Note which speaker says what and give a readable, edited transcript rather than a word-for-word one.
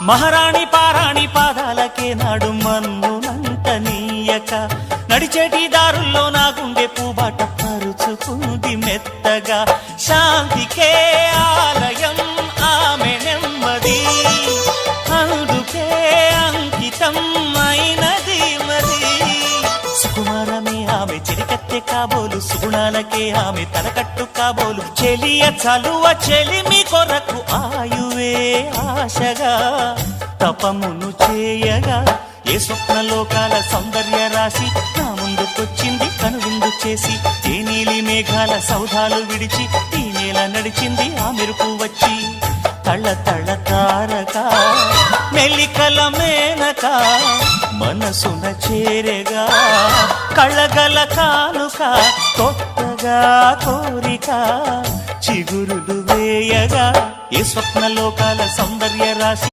Speaker 1: మహారాణి పారాణి పాదాలకే నాడు మన్నునంత నీయక నడిచేటి దారుల్లో నా గుండె పూబాట పరుచుకుంది మెత్తగా శాంతికే ఆలయం ఆమె నెమ్మది అందుకే అంకితం అయినది మరి సుకుమారమే ఆమె చిరికత్తె కాబోలు సుగుణాలకే ఆమె తలకట్టు కాబోలు చెలియ చలువ చెలిమి కొరకు ఆయువే ఆశగా తపమును చేయగా ఏ స్వప్నలోకాల సౌందర్య రాశి నా ముందుకొచ్చింది కనువిందు చేసి ఏ నీలి మేఘాల సౌధాలు విడిచి ఈ నేల నడిచింది ఆ మెరుపు వచ్చి తళ్ళ తళ్ళ తారక మెల్లికల మేనక మనసున చేరగా కళ్ళగల కానుక కొత్తగా కోరిక చిగురులు వేయగా ఏ స్వప్నలోకాల సౌందర్య రాశి